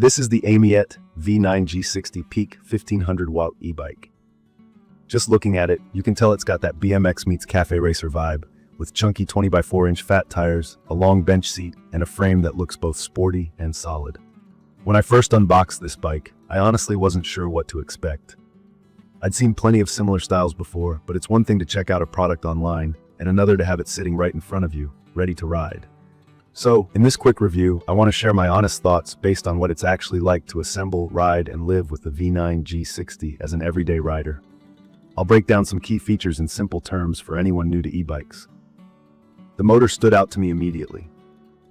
This is the AMYET V9-G60 Peak 1500W e-bike. Just looking at it, you can tell it's got that BMX meets cafe racer vibe, with chunky 20x4-inch fat tires, a long bench seat, and a frame that looks both sporty and solid. When I first unboxed this bike, I honestly wasn't sure what to expect. I'd seen plenty of similar styles before, but it's one thing to check out a product online, and another to have it sitting right in front of you, ready to ride. So, in this quick review, I want to share my honest thoughts based on what it's actually like to assemble, ride, and live with the V9-G60 as an everyday rider. I'll break down some key features in simple terms for anyone new to e-bikes. The motor stood out to me immediately.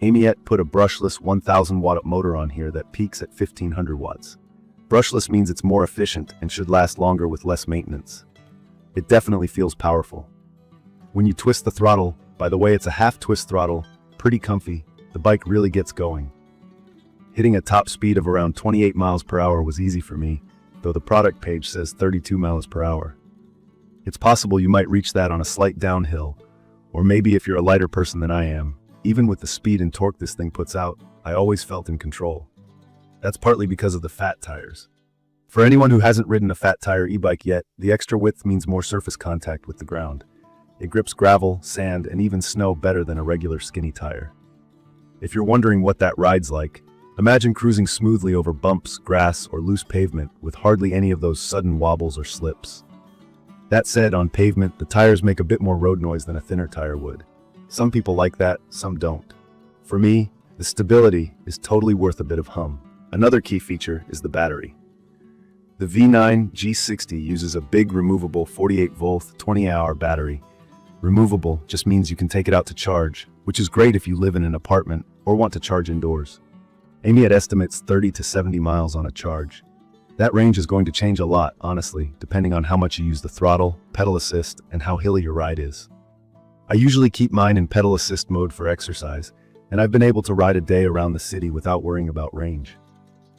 AMYET put a brushless 1000-watt motor on here that peaks at 1500 watts. Brushless means it's more efficient and should last longer with less maintenance. It definitely feels powerful. When you twist the throttle, by the way it's a half-twist throttle, pretty comfy, the bike really gets going. Hitting a top speed of around 28 miles per hour was easy for me, though the product page says 32 miles per hour. It's possible you might reach that on a slight downhill, or maybe if you're a lighter person than I am. Even with the speed and torque this thing puts out, I always felt in control. That's partly because of the fat tires. For anyone who hasn't ridden a fat tire e-bike yet, the extra width means more surface contact with the ground. It grips gravel, sand, and even snow better than a regular skinny tire. If you're wondering what that ride's like, imagine cruising smoothly over bumps, grass, or loose pavement with hardly any of those sudden wobbles or slips. That said, on pavement, the tires make a bit more road noise than a thinner tire would. Some people like that, some don't. For me, the stability is totally worth a bit of hum. Another key feature is the battery. The V9-G60 uses a big removable 48-volt 20-hour battery. Removable just means you can take it out to charge, which is great if you live in an apartment or want to charge indoors. AMYET estimates 30 to 70 miles on a charge. That range is going to change a lot, honestly, depending on how much you use the throttle, pedal assist, and how hilly your ride is. I usually keep mine in pedal assist mode for exercise, and I've been able to ride a day around the city without worrying about range.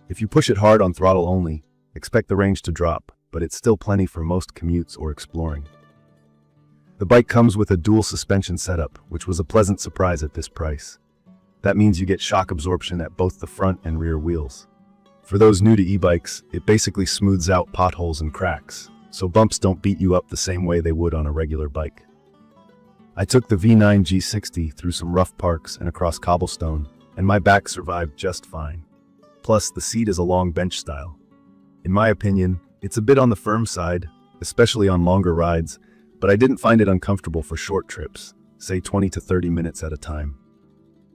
If you push it hard on throttle only, expect the range to drop, but it's still plenty for most commutes or exploring. The bike comes with a dual suspension setup, which was a pleasant surprise at this price. That means you get shock absorption at both the front and rear wheels. For those new to e-bikes, it basically smooths out potholes and cracks, so bumps don't beat you up the same way they would on a regular bike. I took the V9-G60 through some rough parks and across cobblestone, and my back survived just fine. Plus, the seat is a long bench style. In my opinion, it's a bit on the firm side, especially on longer rides, but I didn't find it uncomfortable for short trips, say 20 to 30 minutes at a time.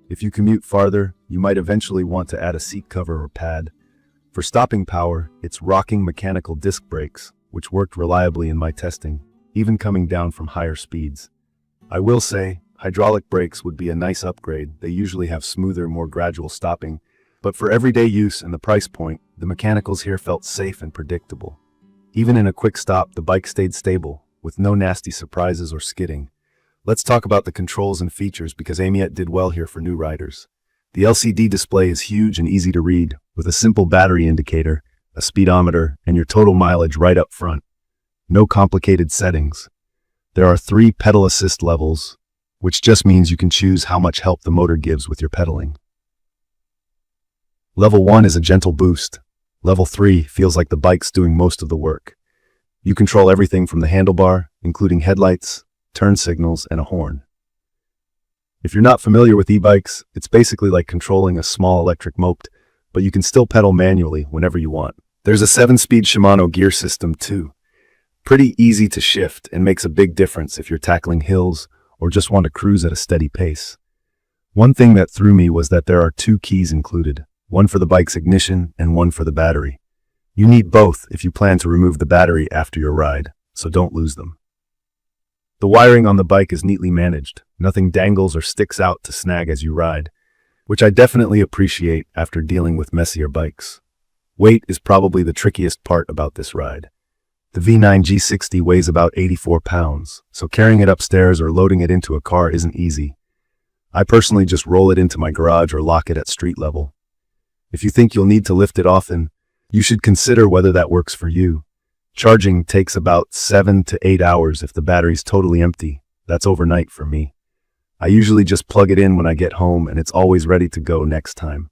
If you commute farther, you might eventually want to add a seat cover or pad. For stopping power, it's rocking mechanical disc brakes, which worked reliably in my testing, even coming down from higher speeds. I will say, hydraulic brakes would be a nice upgrade. They usually have smoother, more gradual stopping, but for everyday use and the price point, the mechanicals here felt safe and predictable. Even in a quick stop, the bike stayed stable, with no nasty surprises or skidding. Let's talk about the controls and features because AMYET did well here for new riders. The LCD display is huge and easy to read, with a simple battery indicator, a speedometer, and your total mileage right up front. No complicated settings. There are 3 pedal assist levels, which just means you can choose how much help the motor gives with your pedaling. Level 1 is a gentle boost. Level 3 feels like the bike's doing most of the work. You control everything from the handlebar, including headlights, turn signals, and a horn. If you're not familiar with e-bikes, it's basically like controlling a small electric moped, but you can still pedal manually whenever you want. There's a 7-speed Shimano gear system too. Pretty easy to shift and makes a big difference if you're tackling hills or just want to cruise at a steady pace. One thing that threw me was that there are 2 keys included, one for the bike's ignition and one for the battery. You need both if you plan to remove the battery after your ride, so don't lose them. The wiring on the bike is neatly managed. Nothing dangles or sticks out to snag as you ride, which I definitely appreciate after dealing with messier bikes. Weight is probably the trickiest part about this ride. The V9-G60 weighs about 84 pounds, so carrying it upstairs or loading it into a car isn't easy. I personally just roll it into my garage or lock it at street level. If you think you'll need to lift it often, you should consider whether that works for you. Charging takes about 7 to 8 hours if the battery's totally empty. That's overnight for me. I usually just plug it in when I get home and it's always ready to go next time.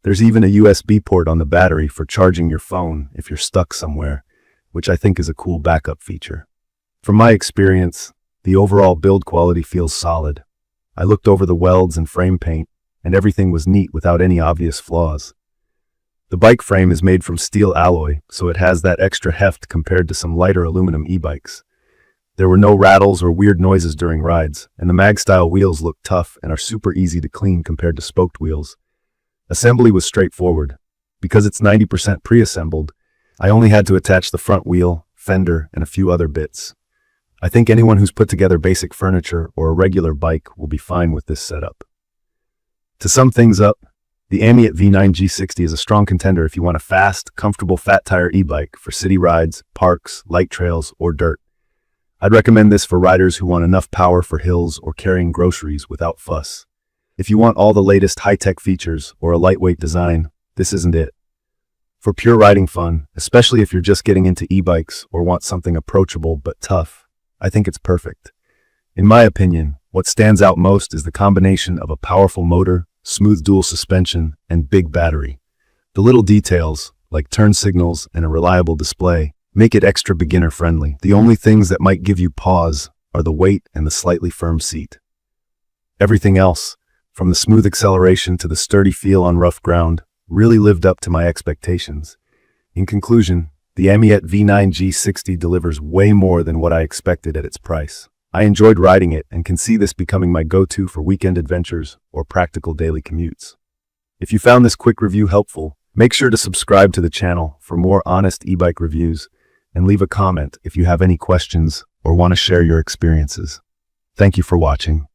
There's even a USB port on the battery for charging your phone if you're stuck somewhere, which I think is a cool backup feature. From my experience, the overall build quality feels solid. I looked over the welds and frame paint, and everything was neat without any obvious flaws. The bike frame is made from steel alloy, so it has that extra heft compared to some lighter aluminum e-bikes. There were no rattles or weird noises during rides, and the mag-style wheels look tough and are super easy to clean compared to spoked wheels. Assembly was straightforward. Because it's 90% pre-assembled, I only had to attach the front wheel, fender, and a few other bits. I think anyone who's put together basic furniture or a regular bike will be fine with this setup. To sum things up, the AMYET V9-G60 is a strong contender if you want a fast, comfortable fat tire e-bike for city rides, parks, light trails, or dirt. I'd recommend this for riders who want enough power for hills or carrying groceries without fuss. If you want all the latest high-tech features or a lightweight design, this isn't it. For pure riding fun, especially if you're just getting into e-bikes or want something approachable but tough, I think it's perfect. In my opinion, what stands out most is the combination of a powerful motor, smooth dual suspension, and big battery. The little details, like turn signals and a reliable display, make it extra beginner-friendly. The only things that might give you pause are the weight and the slightly firm seat. Everything else, from the smooth acceleration to the sturdy feel on rough ground, really lived up to my expectations. In conclusion, the AMYET V9-G60 delivers way more than what I expected at its price. I enjoyed riding it and can see this becoming my go-to for weekend adventures or practical daily commutes. If you found this quick review helpful, make sure to subscribe to the channel for more honest e-bike reviews and leave a comment if you have any questions or want to share your experiences. Thank you for watching.